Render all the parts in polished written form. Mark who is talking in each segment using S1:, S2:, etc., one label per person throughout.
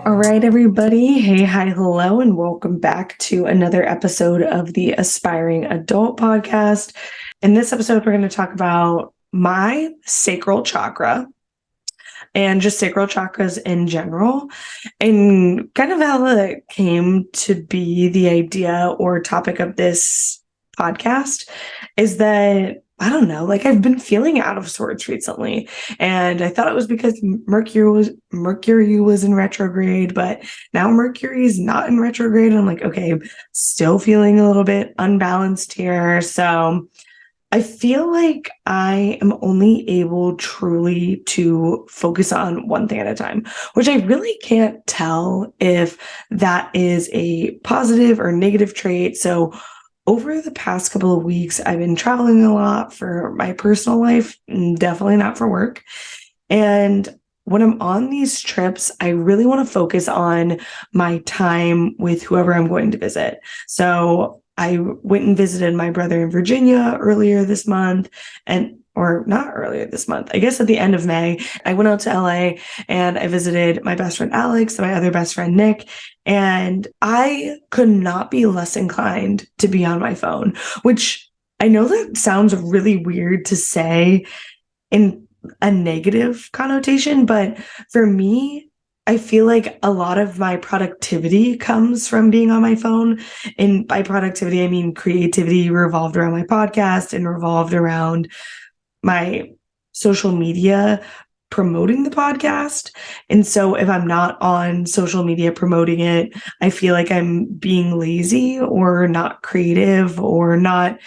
S1: All right, everybody. Hey, hi, hello, and welcome back to another episode of the Aspiring Adult Podcast. In this episode, we're going to talk about my sacral chakra and just sacral chakras in general, and kind of how that came to be the idea or topic of this podcast is that I don't know, like I've been feeling out of sorts recently, and I thought it was because Mercury was in retrograde, but now Mercury is not in retrograde. I'm like, okay, I'm still feeling a little bit unbalanced here. So I feel like I am only able truly to focus on one thing at a time, which I really can't tell if that is a positive or negative trait. So over the past couple of weeks, I've been traveling a lot for my personal life, definitely not for work. And when I'm on these trips, I really want to focus on my time with whoever I'm going to visit. So I went and visited my brother in Virginia earlier this month, or not earlier this month, I guess at the end of May. I went out to LA and I visited my best friend Alex and my other best friend Nick. And I could not be less inclined to be on my phone, which I know that sounds really weird to say in a negative connotation, but for me, I feel like a lot of my productivity comes from being on my phone. And by productivity, I mean creativity revolved around my podcast and revolved around my social media promoting the podcast. And so if I'm not on social media promoting it, I feel like I'm being lazy or not creative or not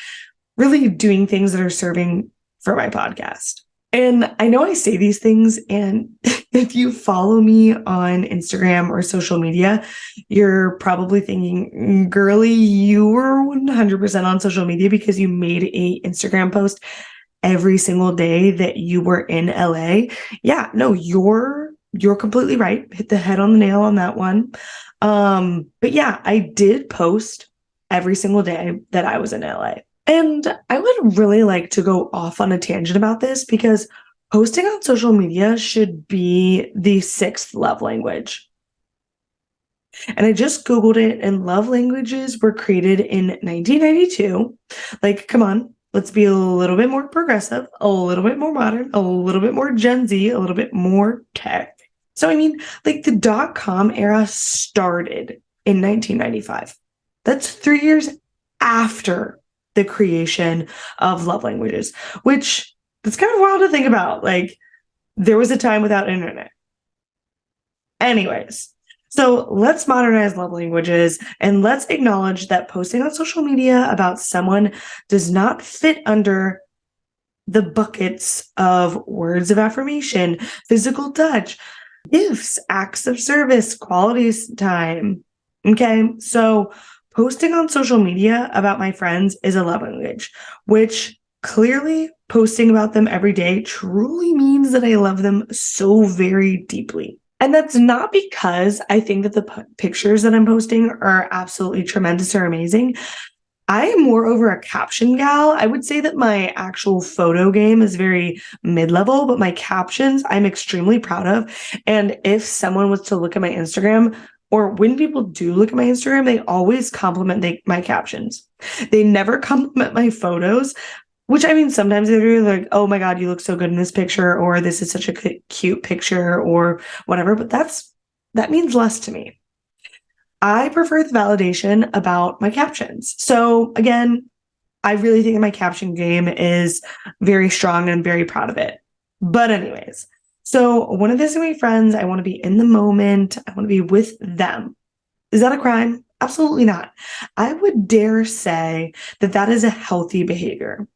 S1: really doing things that are serving for my podcast. And I know I say these things, and if you follow me on Instagram or social media, you're probably thinking, girly, you were 100% on social media because you made a Instagram post every single day that you were in LA. Yeah, no, you're completely right. Hit the head on the nail on that one. But yeah, I did post every single day that I was in LA. And I would really like to go off on a tangent about this because posting on social media should be the sixth love language. And I just Googled it, and love languages were created in 1992. Like, come on, let's be a little bit more progressive, a little bit more modern, a little bit more Gen Z, a little bit more tech. So, I mean, like the .com era started in 1995. That's 3 years after the creation of love languages, which that's kind of wild to think about. Like, there was a time without internet. Anyways, so let's modernize love languages and let's acknowledge that posting on social media about someone does not fit under the buckets of words of affirmation, physical touch, gifts, acts of service, quality time. Okay, so posting on social media about my friends is a love language, which clearly posting about them every day truly means that I love them so very deeply. And that's not because I think that the pictures that I'm posting are absolutely tremendous or amazing. I am moreover a caption gal. I would say that my actual photo game is very mid-level, but my captions I'm extremely proud of. And if someone was to look at my Instagram, or when people do look at my Instagram, they always compliment my captions. They never compliment my photos, which I mean, sometimes they're like, oh my God, you look so good in this picture, or this is such a cute picture, or whatever. But that means less to me. I prefer the validation about my captions. So again, I really think that my caption game is very strong and I'm very proud of it. But anyways, so when I visit my friends, I want to be in the moment. I want to be with them. Is that a crime? Absolutely not. I would dare say that that is a healthy behavior.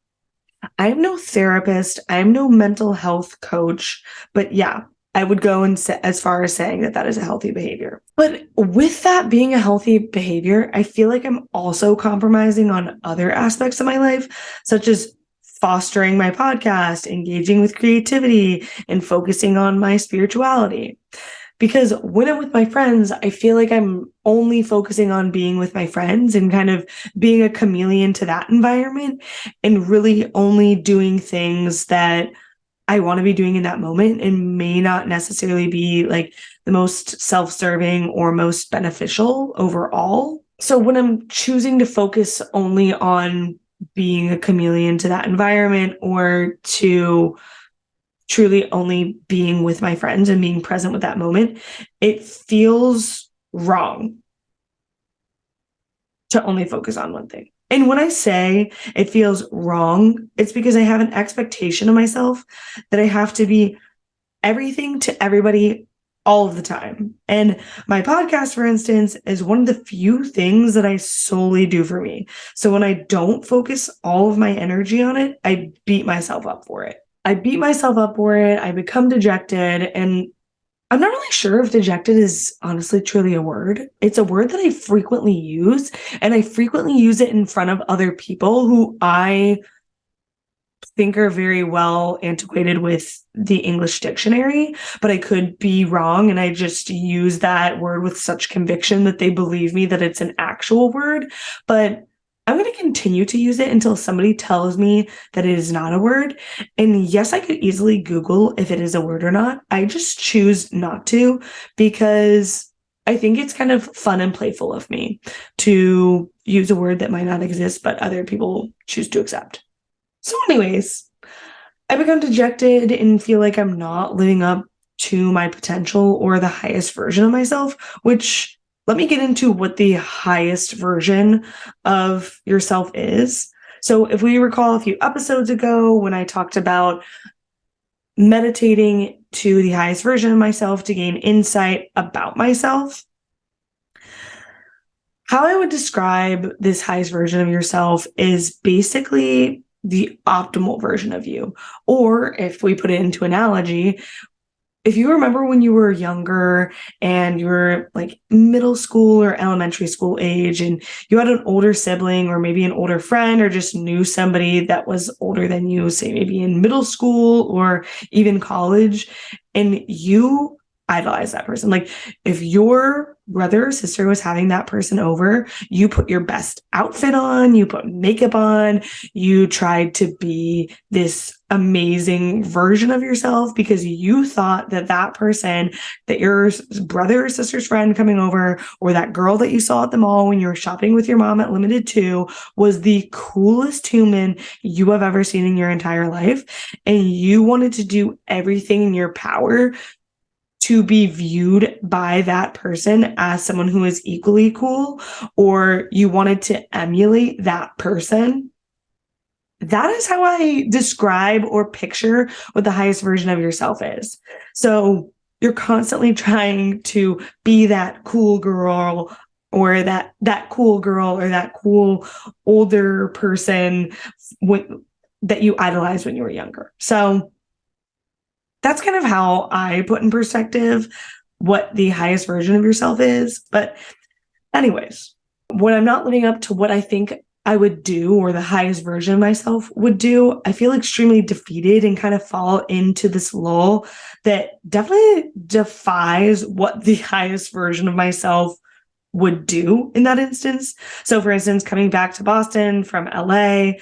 S1: I am no therapist. I am no mental health coach, but yeah, I would go and say, as far as saying that that is a healthy behavior. But with that being a healthy behavior, I feel like I'm also compromising on other aspects of my life, such as fostering my podcast, engaging with creativity, and focusing on my spirituality. Because when I'm with my friends, I feel like I'm only focusing on being with my friends and kind of being a chameleon to that environment and really only doing things that I want to be doing in that moment and may not necessarily be like the most self-serving or most beneficial overall. So when I'm choosing to focus only on being a chameleon to that environment or to truly only being with my friends and being present with that moment, it feels wrong to only focus on one thing. And when I say it feels wrong, it's because I have an expectation of myself that I have to be everything to everybody all of the time. And my podcast, for instance, is one of the few things that I solely do for me. So when I don't focus all of my energy on it, I beat myself up for it. I beat myself up for it. I become dejected. And I'm not really sure if dejected is honestly truly a word. It's a word that I frequently use, and I frequently use it in front of other people who I think are very well antiquated with the English dictionary, but I could be wrong. And I just use that word with such conviction that they believe me that it's an actual word. But I'm going to continue to use it until somebody tells me that it is not a word. And yes, I could easily Google if it is a word or not. I just choose not to because I think it's kind of fun and playful of me to use a word that might not exist, but other people choose to accept. So anyways, I become dejected and feel like I'm not living up to my potential or the highest version of myself, which let me get into what the highest version of yourself is. So if we recall a few episodes ago when I talked about meditating to the highest version of myself to gain insight about myself, how I would describe this highest version of yourself is basically the optimal version of you. Or if we put it into analogy, if you remember when you were younger and you were like middle school or elementary school age and you had an older sibling or maybe an older friend or just knew somebody that was older than you, say maybe in middle school or even college, and you idolize that person. Like if your brother or sister was having that person over, you put your best outfit on, you put makeup on, you tried to be this amazing version of yourself because you thought that that person, that your brother or sister's friend coming over, or that girl that you saw at the mall when you were shopping with your mom at Limited 2 was the coolest human you have ever seen in your entire life. And you wanted to do everything in your power to be viewed by that person as someone who is equally cool, or you wanted to emulate that person. That is how I describe or picture what the highest version of yourself is. So you're constantly trying to be that cool girl or that cool girl or that cool older person that you idolized when you were younger. So that's kind of how I put in perspective what the highest version of yourself is. But anyways, when I'm not living up to what I think I would do or the highest version of myself would do, I feel extremely defeated and kind of fall into this lull that definitely defies what the highest version of myself would do in that instance. So for instance, coming back to Boston from LA,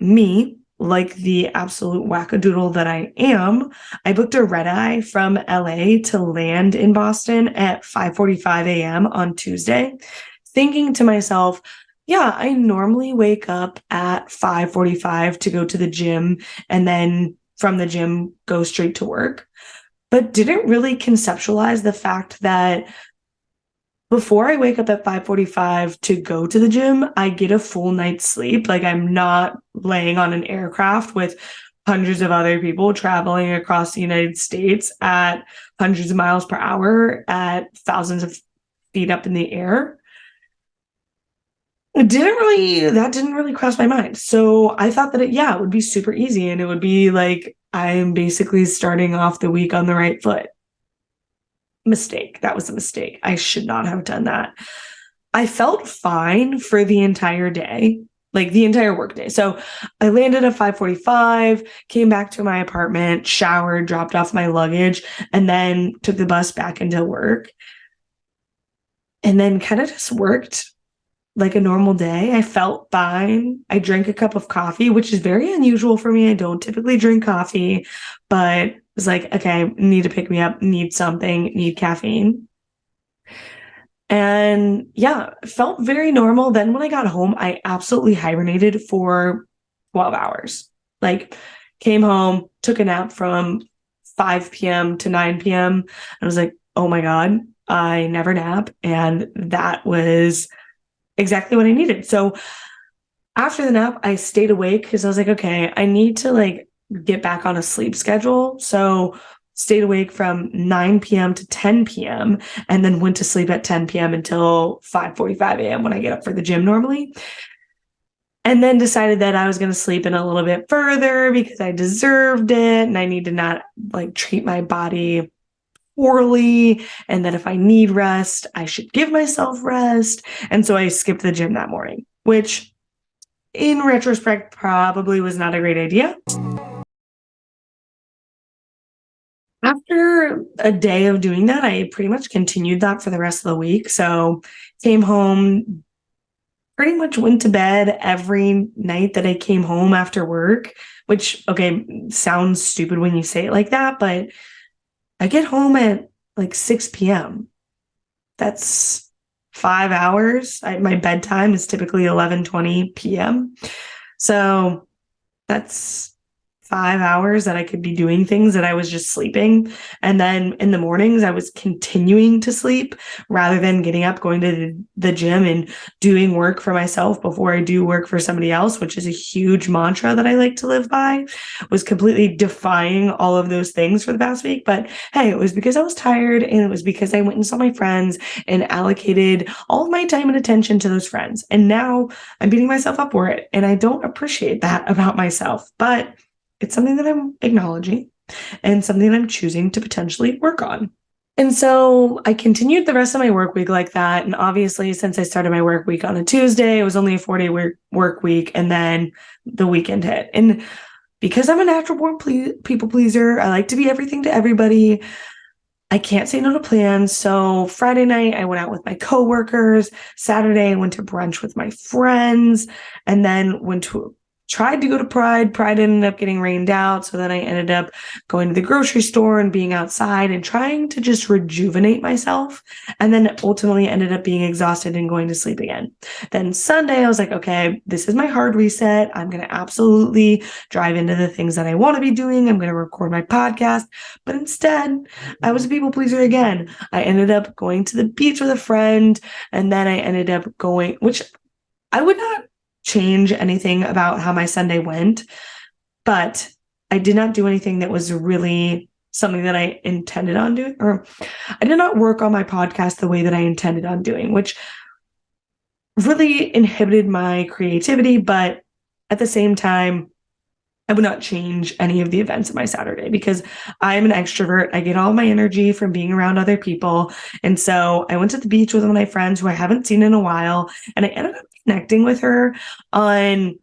S1: me, like the absolute wackadoodle that I am, I booked a red eye from LA to land in Boston at 5:45 a.m. on Tuesday, thinking to myself, yeah, I normally wake up at 5:45 to go to the gym and then from the gym go straight to work, but didn't really conceptualize the fact that before I wake up at 5:45 to go to the gym, I get a full night's sleep. Like I'm not laying on an aircraft with hundreds of other people traveling across the United States at hundreds of miles per hour at thousands of feet up in the air. That didn't really cross my mind. So I thought that it would be super easy and it would be like I'm basically starting off the week on the right foot. Mistake. That was a mistake. I should not have done that. I felt fine for the entire day, like the entire workday. So I landed at 5:45, came back to my apartment, showered, dropped off my luggage, and then took the bus back into work. And then kind of just worked like a normal day. I felt fine. I drank a cup of coffee, which is very unusual for me. I don't typically drink coffee, but it was like, okay, need to pick me up, need something, need caffeine. And yeah, felt very normal. Then when I got home, I absolutely hibernated for 12 hours. Like came home, took a nap from 5 p.m. to 9 p.m. I was like, oh my God, I never nap. And that was exactly what I needed. So after the nap, I stayed awake because I was like, okay, I need to like get back on a sleep schedule. So stayed awake from 9 p.m. to 10 p.m. and then went to sleep at 10 p.m. until 5:45 a.m. when I get up for the gym normally. And then decided that I was going to sleep in a little bit further because I deserved it and I need to not like treat my body poorly, and that if I need rest, I should give myself rest. And so I skipped the gym that morning, which in retrospect probably was not a great idea. After a day of doing that, I pretty much continued that for the rest of the week. So came home, pretty much went to bed every night that I came home after work, which, okay, sounds stupid when you say it like that, but I get home at like 6 p.m. That's 5 hours. My bedtime is typically 11:20 p.m. So that's 5 hours that I could be doing things that I was just sleeping. And then in the mornings, I was continuing to sleep rather than getting up, going to the gym and doing work for myself before I do work for somebody else, which is a huge mantra that I like to live by. Was completely defying all of those things for the past week. But hey, it was because I was tired and it was because I went and saw my friends and allocated all of my time and attention to those friends. And now I'm beating myself up for it. And I don't appreciate that about myself. But it's something that I'm acknowledging and something that I'm choosing to potentially work on. And so I continued the rest of my work week like that. And obviously, since I started my work week on a Tuesday, it was only a 4-day work week. And then the weekend hit. And because I'm a natural born people pleaser, I like to be everything to everybody. I can't say no to plans. So Friday night, I went out with my coworkers. Saturday, I went to brunch with my friends and then tried to go to Pride. Pride ended up getting rained out. So then I ended up going to the grocery store and being outside and trying to just rejuvenate myself. And then ultimately ended up being exhausted and going to sleep again. Then Sunday, I was like, okay, this is my hard reset. I'm going to absolutely drive into the things that I want to be doing. I'm going to record my podcast. But instead, I was a people pleaser again. I ended up going to the beach with a friend. And then I ended up going, which I would not change anything about how my Sunday went, but I did not do anything that was really something that I intended on doing, or I did not work on my podcast the way that I intended on doing, which really inhibited my creativity. But at the same time, I would not change any of the events of my Saturday because I'm an extrovert. I get all my energy from being around other people. And so I went to the beach with one of my friends who I haven't seen in a while, and I ended up connecting with her on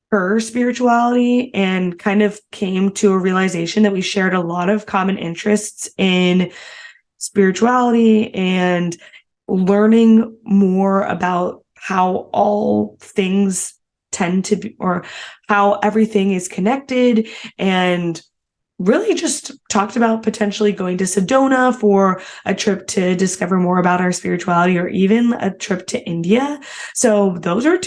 S1: her spirituality and kind of came to a realization that we shared a lot of common interests in spirituality and learning more about how all things tend to be, or how everything is connected, and really just talked about potentially going to Sedona for a trip to discover more about our spirituality, or even a trip to India. So those are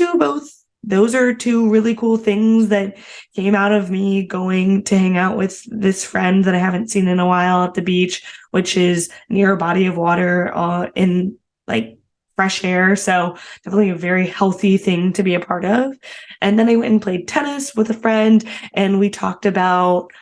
S1: two really cool things that came out of me going to hang out with this friend that I haven't seen in a while at the beach, which is near a body of water in like fresh air. So definitely a very healthy thing to be a part of. And then I went and played tennis with a friend, and we talked about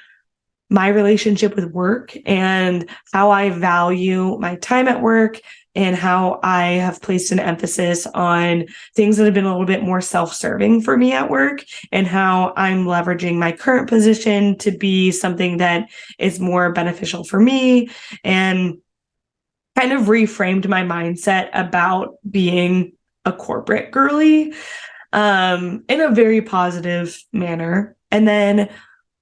S1: my relationship with work and how I value my time at work and how I have placed an emphasis on things that have been a little bit more self-serving for me at work, and how I'm leveraging my current position to be something that is more beneficial for me, and kind of reframed my mindset about being a corporate girly in a very positive manner. And then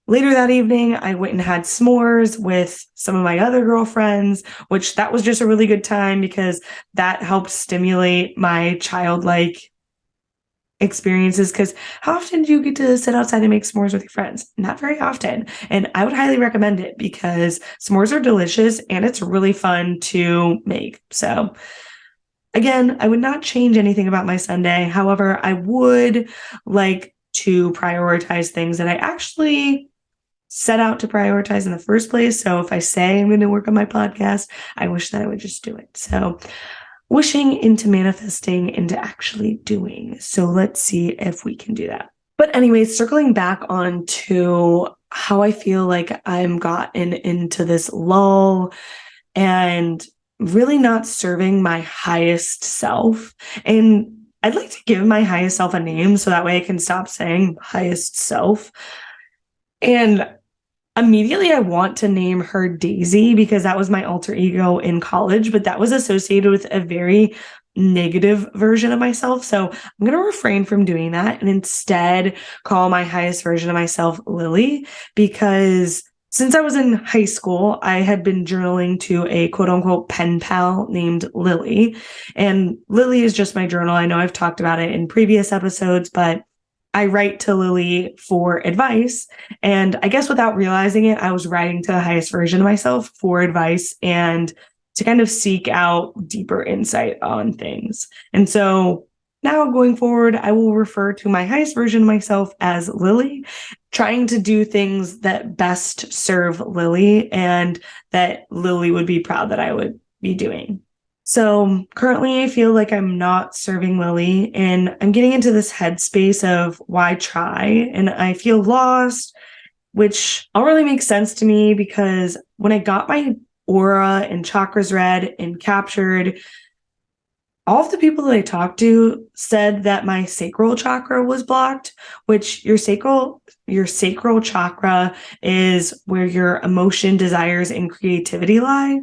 S1: later that evening, I went and had s'mores with some of my other girlfriends, which that was just a really good time because that helped stimulate my childlike experiences, because how often do you get to sit outside and make s'mores with your friends? Not very often. And I would highly recommend it because s'mores are delicious and it's really fun to make. So again, I would not change anything about my Sunday. However, I would like to prioritize things that I actually set out to prioritize in the first place. So if I say I'm going to work on my podcast, I wish that I would just do it. So wishing into manifesting into actually doing. So let's see if we can do that. But anyways, circling back on to how I feel like I'm gotten into this lull and really not serving my highest self. And I'd like to give my highest self a name so that way I can stop saying highest self. And immediately I want to name her Daisy because that was my alter ego in college, but that was associated with a very negative version of myself. So I'm going to refrain from doing that and instead call my highest version of myself Lily, because since I was in high school, I had been journaling to a quote unquote pen pal named Lily. And Lily is just my journal. I know I've talked about it in previous episodes, but I write to Lily for advice. And I guess without realizing it, I was writing to the highest version of myself for advice and to kind of seek out deeper insight on things. And so now going forward, I will refer to my highest version of myself as Lily, trying to do things that best serve Lily and that Lily would be proud that I would be doing. So currently I feel like I'm not serving Lily and I'm getting into this headspace of why try, and I feel lost, which all really makes sense to me because when I got my aura and chakras read and captured, all of the people that I talked to said that my sacral chakra was blocked, which your sacral chakra is where your emotion, desires, and creativity lie.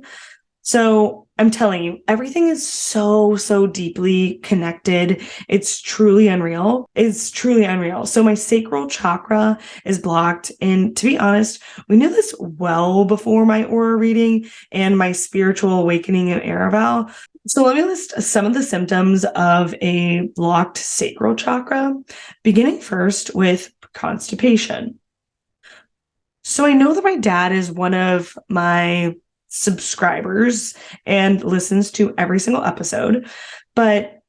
S1: So I'm telling you, everything is so, so deeply connected. It's truly unreal. It's truly unreal. So my sacral chakra is blocked. And to be honest, we knew this well before my aura reading and my spiritual awakening in Araval. So let me list some of the symptoms of a blocked sacral chakra, beginning first with constipation. So I know that my dad is one of my subscribers and listens to every single episode, but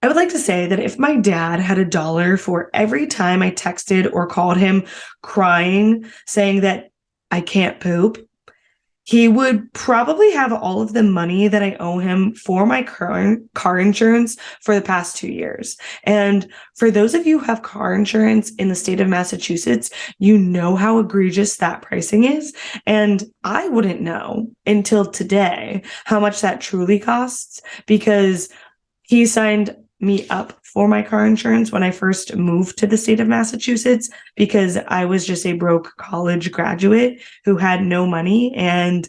S1: I would like to say that if my dad had $1 for every time I texted or called him crying, saying that I can't poop, he would probably have all of the money that I owe him for my current car insurance for the past 2 years. And for those of you who have car insurance in the state of Massachusetts, you know how egregious that pricing is. And I wouldn't know until today how much that truly costs, because he signed me up for my car insurance when I first moved to the state of Massachusetts because I was just a broke college graduate who had no money and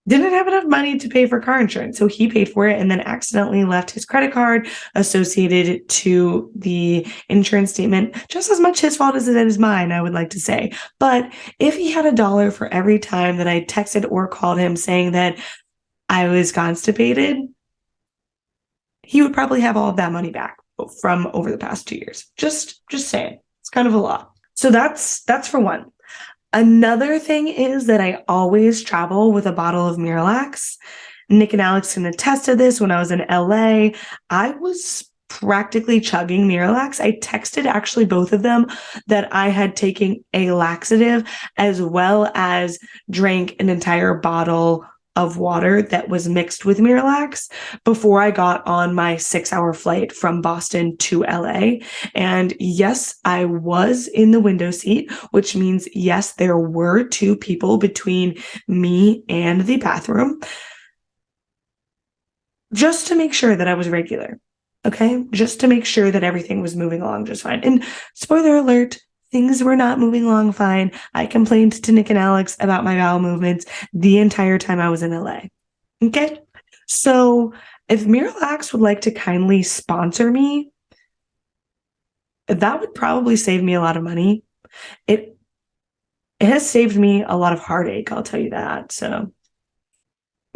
S1: didn't have enough money to pay for car insurance. So he paid for it and then accidentally left his credit card associated to the insurance statement. Just as much his fault as it is mine, I would like to say. But if he had $1 for every time that I texted or called him saying that I was constipated, he would probably have all of that money back from over the past 2 years. Just saying. It's kind of a lot. So that's for one. Another thing is that I always travel with a bottle of Miralax. Nick and Alex can attest to this. When I was in LA, I was practically chugging Miralax. I texted actually both of them that I had taken a laxative as well as drank an entire bottle of water that was mixed with Miralax before I got on my 6-hour flight from Boston to LA. And yes, I was in the window seat, which means yes, there were 2 people between me and the bathroom, just to make sure that I was regular. Okay, just to make sure that everything was moving along just fine. And spoiler alert, things were not moving along fine. I complained to Nick and Alex about my bowel movements the entire time I was in LA. Okay, so if Miralax would like to kindly sponsor me, that would probably save me a lot of money. It has saved me a lot of heartache, I'll tell you that. So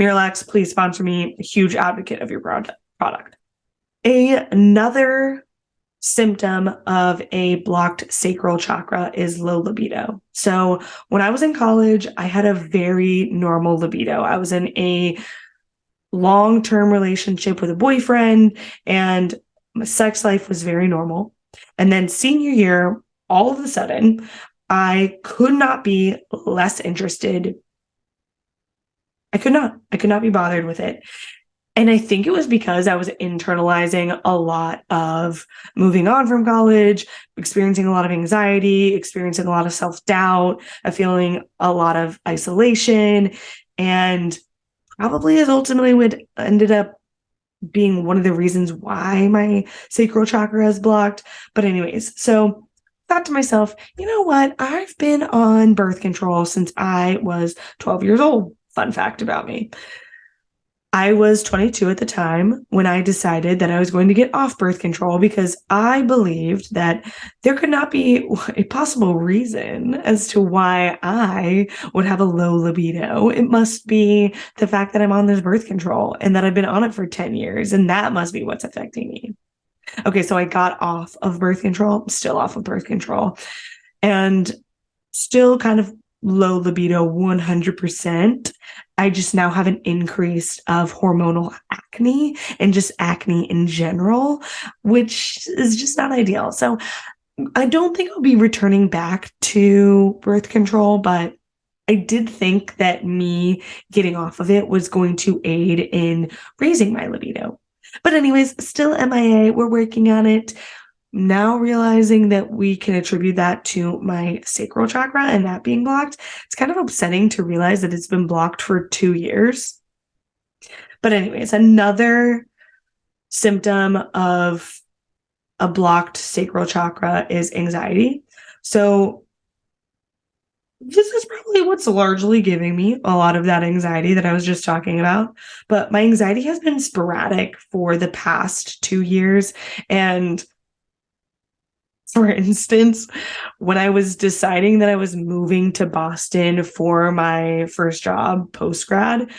S1: Miralax, please sponsor me. A huge advocate of your product. Another symptom of a blocked sacral chakra is low libido. So when I was in college, I had a very normal libido. I was in a long-term relationship with a boyfriend, and my sex life was very normal. And then senior year, all of a sudden, I could not be less interested. I could not be bothered with it. And I think it was because I was internalizing a lot of moving on from college, experiencing a lot of anxiety, experiencing a lot of self-doubt, feeling a lot of isolation, and probably has ultimately would ended up being one of the reasons why my sacral chakra is blocked. But anyways, so I thought to myself, you know what? I've been on birth control since I was 12 years old. Fun fact about me. I was 22 at the time when I decided that I was going to get off birth control because I believed that there could not be a possible reason as to why I would have a low libido. It must be the fact that I'm on this birth control and that I've been on it for 10 years, and that must be what's affecting me. Okay, so I got off of birth control, still off of birth control, and still kind of low libido 100%. I just now have an increase of hormonal acne and just acne in general, which is just not ideal. So I don't think I'll be returning back to birth control, but I did think that me getting off of it was going to aid in raising my libido. But anyways, still MIA, we're working on it. Now realizing that we can attribute that to my sacral chakra and that being blocked, it's kind of upsetting to realize that it's been blocked for 2 years. But anyways, another symptom of a blocked sacral chakra is anxiety. So this is probably what's largely giving me a lot of that anxiety that I was just talking about. But my anxiety has been sporadic for the past 2 years. And for instance, when I was deciding that I was moving to Boston for my first job post grad,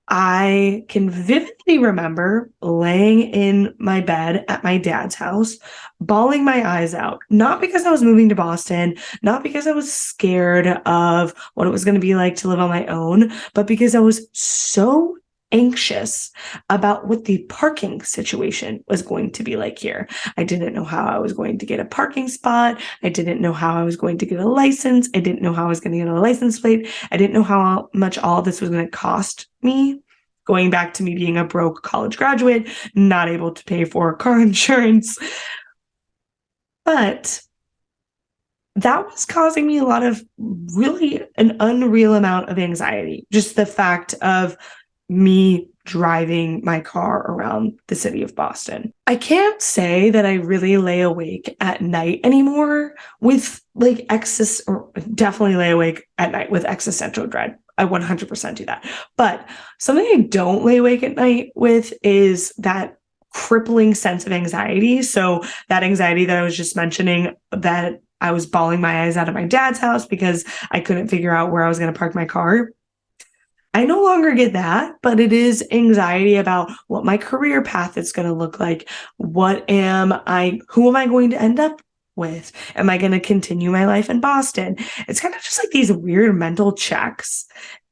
S1: I can vividly remember laying in my bed at my dad's house, bawling my eyes out, not because I was moving to Boston, not because I was scared of what it was going to be like to live on my own, but because I was so anxious about what the parking situation was going to be like here. I didn't know how I was going to get a parking spot. I didn't know how I was going to get a license. I didn't know how I was going to get a license plate. I didn't know how much all this was going to cost me. Going back to me being a broke college graduate, not able to pay for car insurance. But that was causing me a lot of really an unreal amount of anxiety. Just the fact of me driving my car around the city of Boston. I can't say that I really lay awake at night anymore with like excess, or definitely lay awake at night with existential dread. I 100% do that. But something I don't lay awake at night with is that crippling sense of anxiety. So that anxiety that I was just mentioning, that I was bawling my eyes out at my dad's house because I couldn't figure out where I was going to park my car. I no longer get that, but it is anxiety about what my career path is going to look like. Who am I going to end up with? Am I going to continue my life in Boston? It's kind of just like these weird mental checks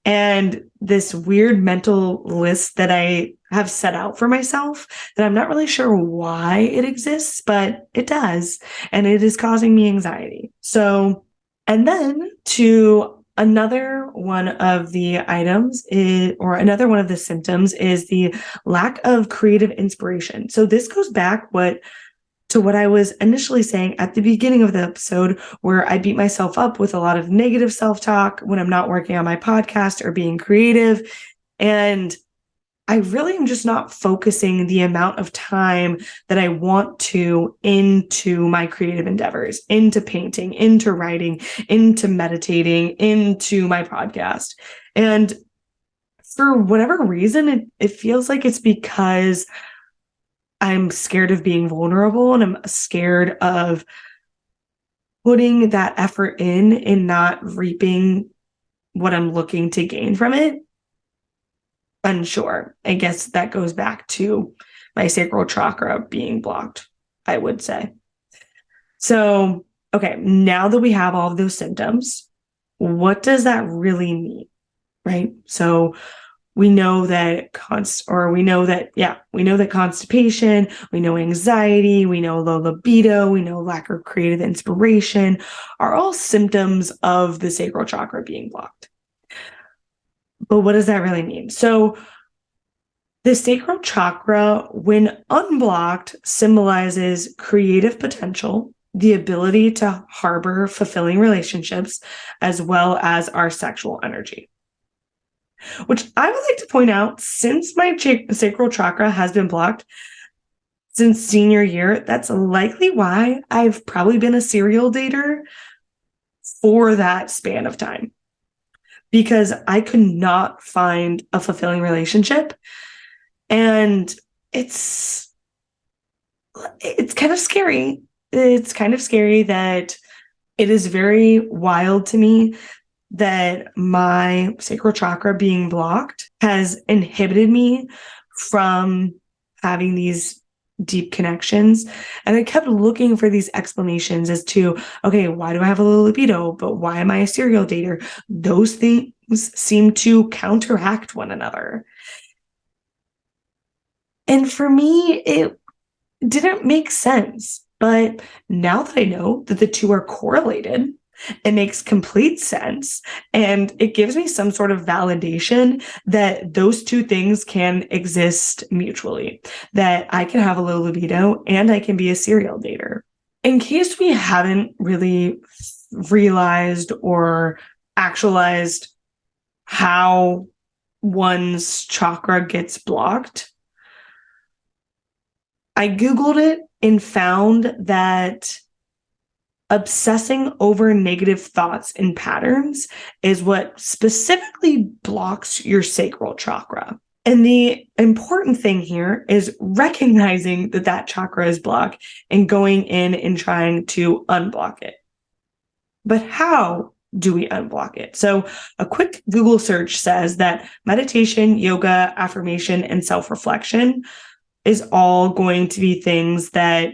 S1: and this weird mental list that I have set out for myself that I'm not really sure why it exists, but it does. And it is causing me anxiety. So, and then to another one of the items is, or another one of the symptoms is the lack of creative inspiration. So this goes back to what I was initially saying at the beginning of the episode, where I beat myself up with a lot of negative self-talk when I'm not working on my podcast or being creative. And I really am just not focusing the amount of time that I want to into my creative endeavors, into painting, into writing, into meditating, into my podcast. And for whatever reason, it feels like it's because I'm scared of being vulnerable and I'm scared of putting that effort in and not reaping what I'm looking to gain from it. Unsure. I guess that goes back to my sacral chakra being blocked. I would say. So, okay, now that we have all of those symptoms, what does that really mean? Right? So we know that we know that constipation, we know anxiety, we know low libido, we know lack of creative inspiration are all symptoms of the sacral chakra being blocked. But what does that really mean? So the sacral chakra, when unblocked, symbolizes creative potential, the ability to harbor fulfilling relationships, as well as our sexual energy. Which I would like to point out, since my sacral chakra has been blocked since senior year, that's likely why I've probably been a serial dater for that span of time. Because I could not find a fulfilling relationship. And it's kind of scary. It's kind of scary that it is very wild to me that my sacral chakra being blocked has inhibited me from having these deep connections. And I kept looking for these explanations as to, okay, why do I have a low libido? But why am I a serial dater? Those things seem to counteract one another. And for me, it didn't make sense. But now that I know that the two are correlated, it makes complete sense. And it gives me some sort of validation that those two things can exist mutually, that I can have a low libido and I can be a serial dater. In case we haven't really realized or actualized how one's chakra gets blocked, I Googled it and found that obsessing over negative thoughts and patterns is what specifically blocks your sacral chakra. And the important thing here is recognizing that that chakra is blocked and going in and trying to unblock it. But how do we unblock it? So a quick Google search says that meditation, yoga, affirmation, and self-reflection is all going to be things that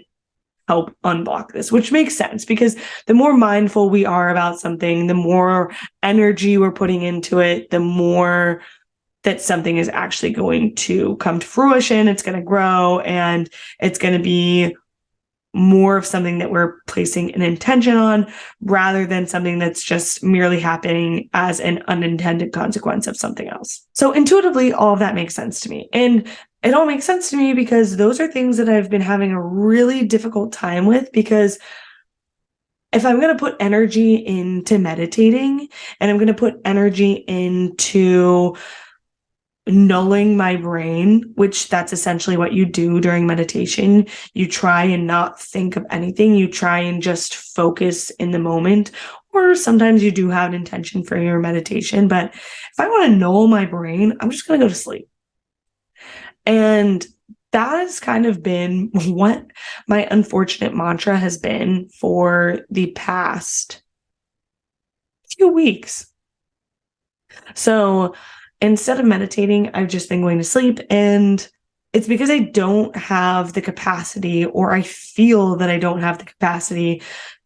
S1: help unblock this, which makes sense because the more mindful we are about something, the more energy we're putting into it, the more that something is actually going to come to fruition. It's going to grow and it's going to be more of something that we're placing an intention on rather than something that's just merely happening as an unintended consequence of something else. So intuitively, all of that makes sense to me. And it all makes sense to me because those are things that I've been having a really difficult time with, because if I'm going to put energy into meditating and I'm going to put energy into nulling my brain, which that's essentially what you do during meditation. You try and not think of anything. You try and just focus in the moment. Or sometimes you do have an intention for your meditation. But if I want to null my brain, I'm just going to go to sleep. And that has kind of been what my unfortunate mantra has been for the past few weeks. So instead of meditating, I've just been going to sleep, and it's because I don't have the capacity, or I feel that I don't have the capacity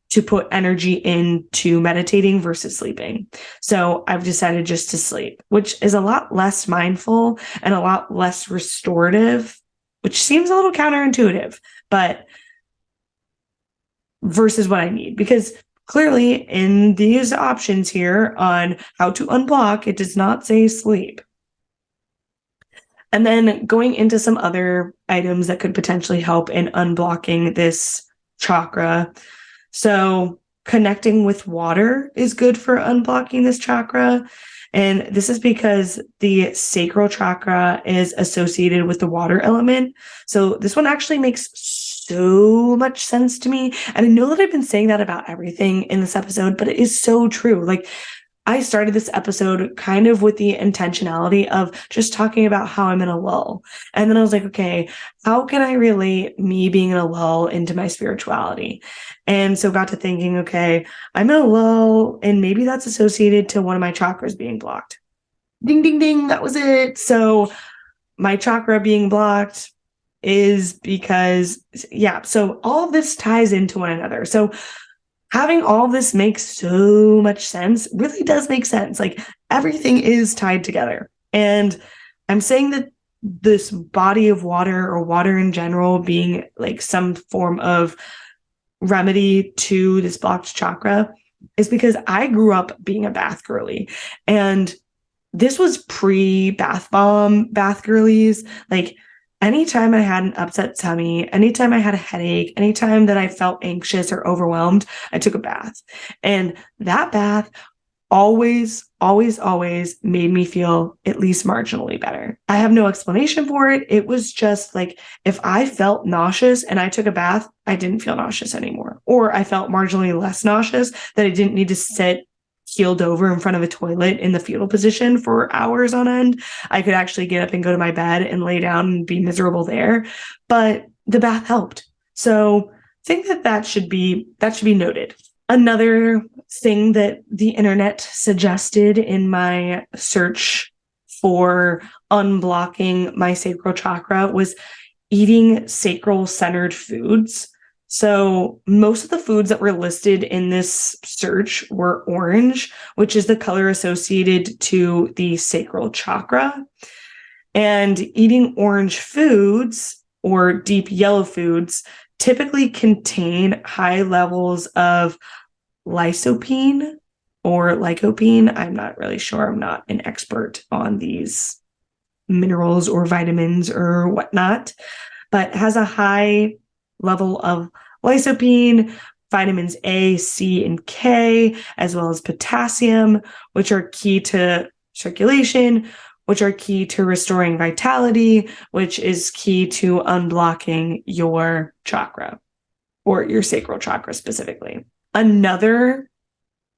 S1: to put energy into meditating versus sleeping. So I've decided just to sleep, which is a lot less mindful and a lot less restorative, which seems a little counterintuitive, but versus what I need, because clearly in these options here on how to unblock, it does not say sleep. And then going into some other items that could potentially help in unblocking this chakra. So connecting with water is good for unblocking this chakra. And this is because the sacral chakra is associated with the water element. So this one actually makes so much sense to me. And I know that I've been saying that about everything in this episode, but it is so true. Like, I started this episode kind of with the intentionality of just talking about how I'm in a lull. And then I was like, okay, how can I relate me being in a lull into my spirituality? And so got to thinking, okay, I'm in a lull, and maybe that's associated to one of my chakras being blocked. Ding, ding, ding. That was it. So my chakra being blocked, is because, so all of this ties into one another. So having all this makes so much sense, really does make sense. Like everything is tied together. And I'm saying that this body of water or water in general being like some form of remedy to this blocked chakra is because I grew up being a bath girly. And this was pre bath bomb bath girlies. Like anytime I had an upset tummy, anytime I had a headache, anytime that I felt anxious or overwhelmed, I took a bath. And that bath always, always, always made me feel at least marginally better. I have no explanation for it. It was just like if I felt nauseous and I took a bath, I didn't feel nauseous anymore. Or I felt marginally less nauseous that I didn't need to sit keeled over in front of a toilet in the fetal position for hours on end. I could actually get up and go to my bed and lay down and be miserable there. But the bath helped. So I think that should be noted. Another thing that the internet suggested in my search for unblocking my sacral chakra was eating sacral centered foods. So most of the foods that were listed in this search were orange, which is the color associated to the sacral chakra. And eating orange foods or deep yellow foods typically contain high levels of lycopene or lycopene. I'm not really sure. I'm not an expert on these minerals or vitamins or whatnot, but has a high level of lycopene, vitamins A, C, and K, as well as potassium, which are key to circulation, which are key to restoring vitality, which is key to unblocking your chakra or your sacral chakra specifically. Another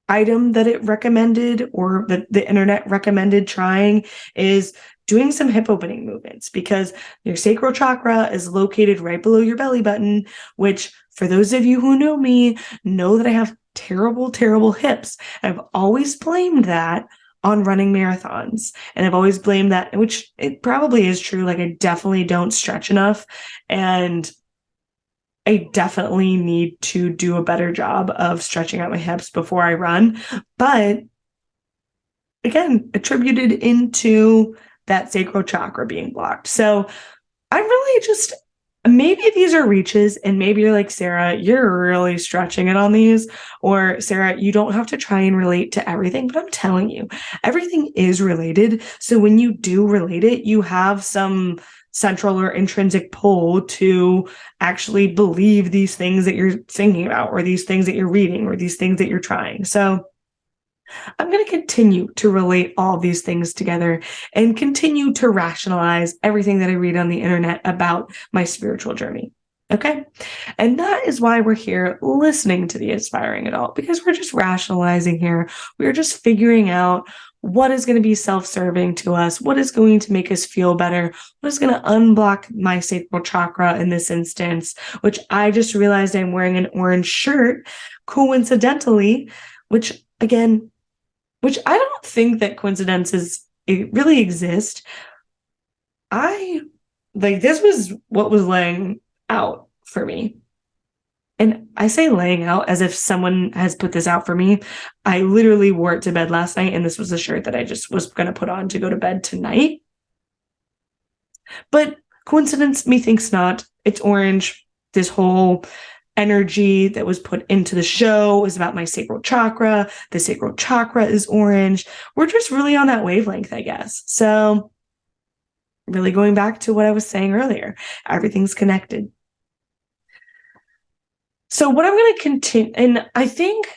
S1: item that it recommended or that the internet recommended trying is doing some hip opening movements because your sacral chakra is located right below your belly button, which for those of you who know me, know that I have terrible, terrible hips. I've always blamed that on running marathons. And I've always blamed that, which it probably is true. Like I definitely don't stretch enough and I definitely need to do a better job of stretching out my hips before I run. But again, attributed into that sacral chakra being blocked. So I really just, maybe these are reaches and maybe you're like, Sarah, you're really stretching it on these. Or Sarah, you don't have to try and relate to everything, but I'm telling you, everything is related. So when you do relate it, you have some central or intrinsic pull to actually believe these things that you're thinking about, or these things that you're reading, or these things that you're trying. So I'm going to continue to relate all these things together and continue to rationalize everything that I read on the internet about my spiritual journey. Okay. And that is why we're here listening to the Inspiring Adult, because we're just rationalizing here. We're just figuring out what is going to be self-serving to us, what is going to make us feel better, what is going to unblock my sacral chakra in this instance, which I just realized I'm wearing an orange shirt coincidentally, which I don't think that coincidences really exist. This was what was laying out for me. And I say laying out as if someone has put this out for me. I literally wore it to bed last night, and this was a shirt that I just was going to put on to go to bed tonight. But coincidence, methinks not. It's orange. This whole energy that was put into the show was about my sacral chakra. The sacral chakra is orange. We're just really on that wavelength, I guess. So really going back to what I was saying earlier, everything's connected. So what I'm going to continue, and I think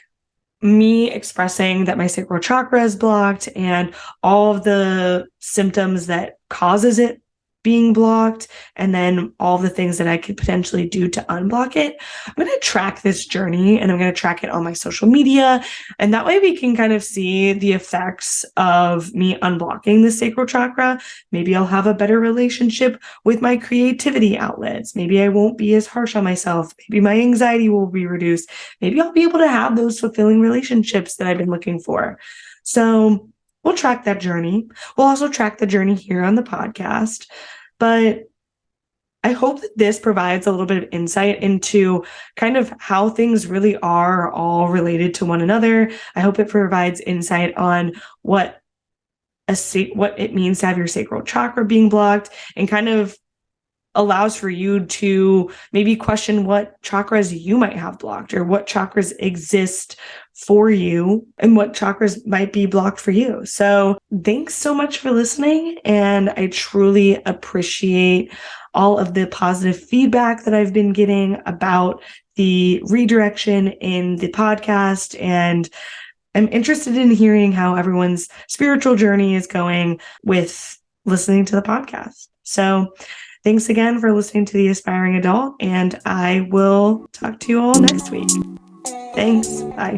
S1: me expressing that my sacral chakra is blocked and all of the symptoms that causes it being blocked, and then all the things that I could potentially do to unblock it. I'm going to track this journey and I'm going to track it on my social media. And that way we can kind of see the effects of me unblocking the sacral chakra. Maybe I'll have a better relationship with my creativity outlets. Maybe I won't be as harsh on myself. Maybe my anxiety will be reduced. Maybe I'll be able to have those fulfilling relationships that I've been looking for. So we'll track that journey. We'll also track the journey here on the podcast. But I hope that this provides a little bit of insight into kind of how things really are all related to one another. I hope it provides insight on what it means to have your sacral chakra being blocked, and kind of allows for you to maybe question what chakras you might have blocked, or what chakras exist for you and what chakras might be blocked for you. So thanks so much for listening. And I truly appreciate all of the positive feedback that I've been getting about the redirection in the podcast. And I'm interested in hearing how everyone's spiritual journey is going with listening to the podcast. So thanks again for listening to The Aspiring Adult, and I will talk to you all next week. Thanks. Bye.